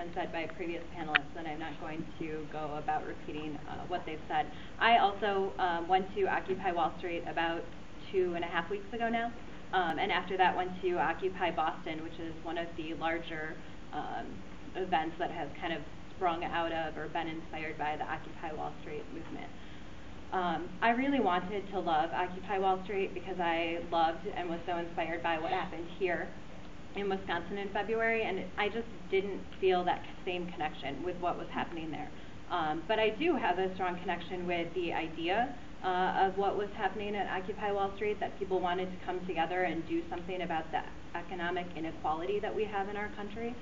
been said by previous panelists, and I'm not going to go about repeating what they've said. I also went to Occupy Wall Street about 2.5 weeks ago now, and after that went to Occupy Boston, which is one of the larger events that has kind of sprung out of or been inspired by the Occupy Wall Street movement. I really wanted to love Occupy Wall Street because I loved and was so inspired by what happened here in Wisconsin in February, and I just didn't feel that same connection with what was happening there. But I do have a strong connection with the idea of what was happening at Occupy Wall Street, that people wanted to come together and do something about the economic inequality that we have in our country.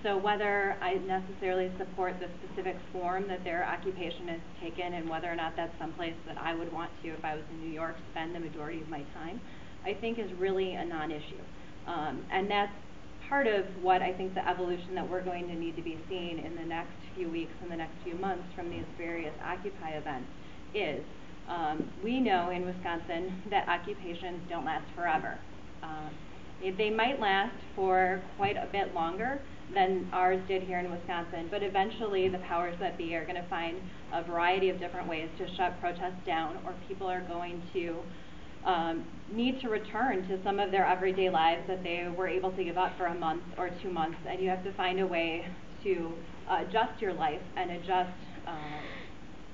So whether I necessarily support the specific form that their occupation has taken and whether or not that's someplace that I would want to, if I was in New York, spend the majority of my time, I think is really a non-issue. And that's part of what I think the evolution that we're going to need to be seeing in the next few weeks and the next few months from these various Occupy events is. We know in Wisconsin that occupations don't last forever. They might last for quite a bit longer than ours did here in Wisconsin, but eventually the powers that be are going to find a variety of different ways to shut protests down, or people are going to need to return to some of their everyday lives that they were able to give up for a month or 2 months, and you have to find a way to adjust your life and adjust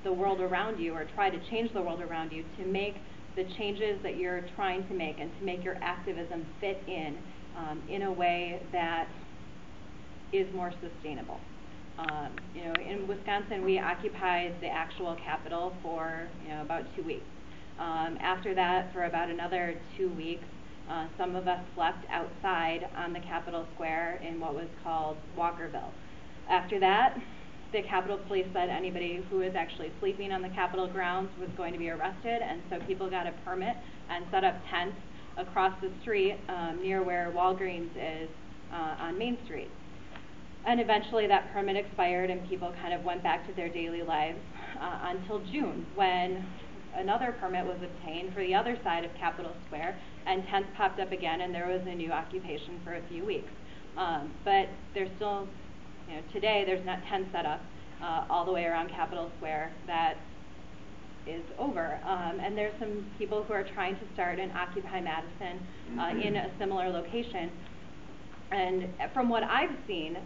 the world around you, or try to change the world around you to make the changes that you're trying to make and to make your activism fit in a way that is more sustainable. You know, in Wisconsin, we occupied the actual Capitol for about 2 weeks. After that, for about another 2 weeks, some of us slept outside on the Capitol Square in what was called Walkerville. After that, the Capitol Police said anybody who was actually sleeping on the Capitol grounds was going to be arrested, and so people got a permit and set up tents across the street near where Walgreens is on Main Street. And eventually that permit expired and people kind of went back to their daily lives until June, when another permit was obtained for the other side of Capitol Square, and tents popped up again, and there was a new occupation for a few weeks. But there's still, today there's not tents set up all the way around Capitol Square. That is over. And there's some people who are trying to start an Occupy Madison in a similar location. And from what I've seen,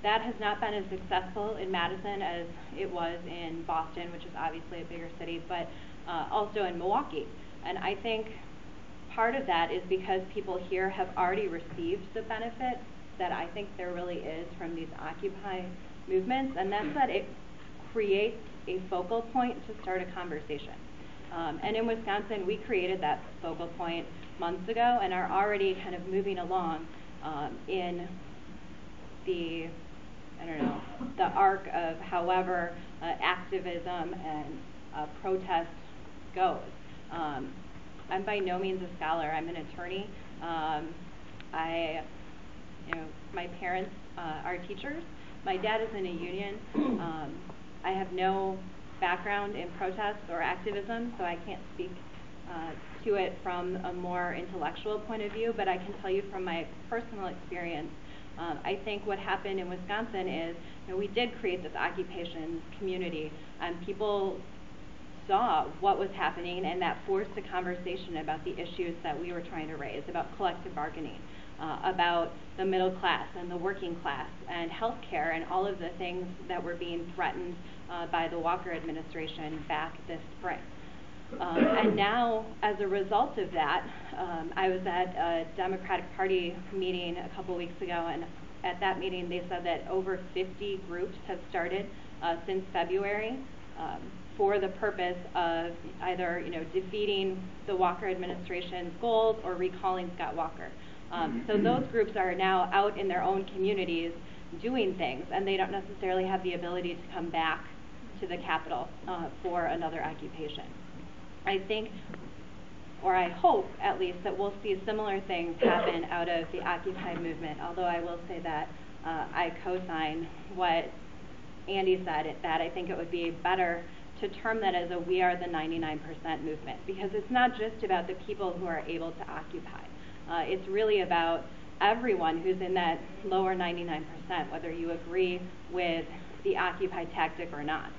that has not been as successful in Madison as it was in Boston, which is obviously a bigger city, but also in Milwaukee. And I think part of that is because people here have already received the benefit that I think there really is from these Occupy movements, and that's that it creates a focal point to start a conversation. And in Wisconsin, we created that focal point months ago and are already kind of moving along in the, the arc of however activism and protest goes. I'm by no means a scholar. I'm an attorney. My parents are teachers. My dad is in a union. I have no background in protest or activism, so I can't speak to it from a more intellectual point of view, but I can tell you from my personal experience, I think what happened in Wisconsin is we did create this occupation community, and people saw what was happening, and that forced a conversation about the issues that we were trying to raise, about collective bargaining, about the middle class and the working class and health care and all of the things that were being threatened by the Walker administration back this spring. And now, as a result of that, I was at a Democratic Party meeting a couple weeks ago, and at that meeting they said that over 50 groups have started since February for the purpose of either defeating the Walker administration's goals or recalling Scott Walker. So those groups are now out in their own communities doing things, and they don't necessarily have the ability to come back to the Capitol for another occupation. I think, or I hope at least, that we'll see similar things happen out of the Occupy movement, although I will say that I co-sign what Andy said, that I think it would be better to term that as a "we are the 99% movement," because it's not just about the people who are able to occupy. It's really about everyone who's in that lower 99%, whether you agree with the Occupy tactic or not.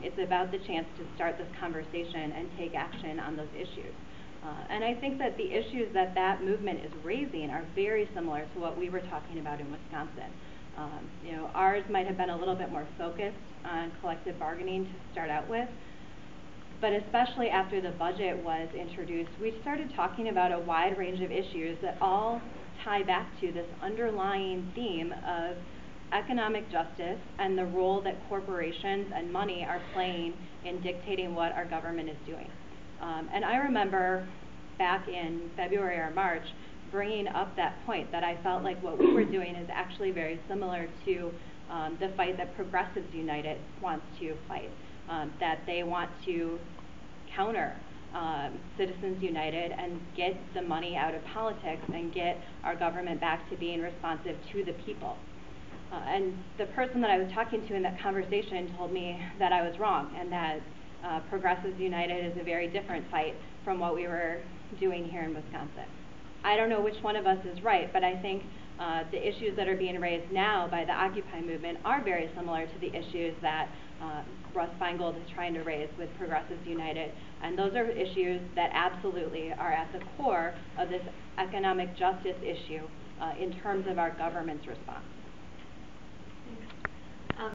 It's about the chance to start this conversation and take action on those issues. And I think that the issues that that movement is raising are very similar to what we were talking about in Wisconsin. Ours might have been a little bit more focused on collective bargaining to start out with, but especially after the budget was introduced, we started talking about a wide range of issues that all tie back to this underlying theme of economic justice and the role that corporations and money are playing in dictating what our government is doing. And I remember back in February or March bringing up that point that I felt like what we were doing is actually very similar to the fight that Progressives United wants to fight, that they want to counter Citizens United and get the money out of politics and get our government back to being responsive to the people. And the person that I was talking to in that conversation told me that I was wrong and that Progressives United is a very different fight from what we were doing here in Wisconsin. I don't know which one of us is right, but I think the issues that are being raised now by the Occupy movement are very similar to the issues that Russ Feingold is trying to raise with Progressives United. And those are issues that absolutely are at the core of this economic justice issue in terms of our government's response.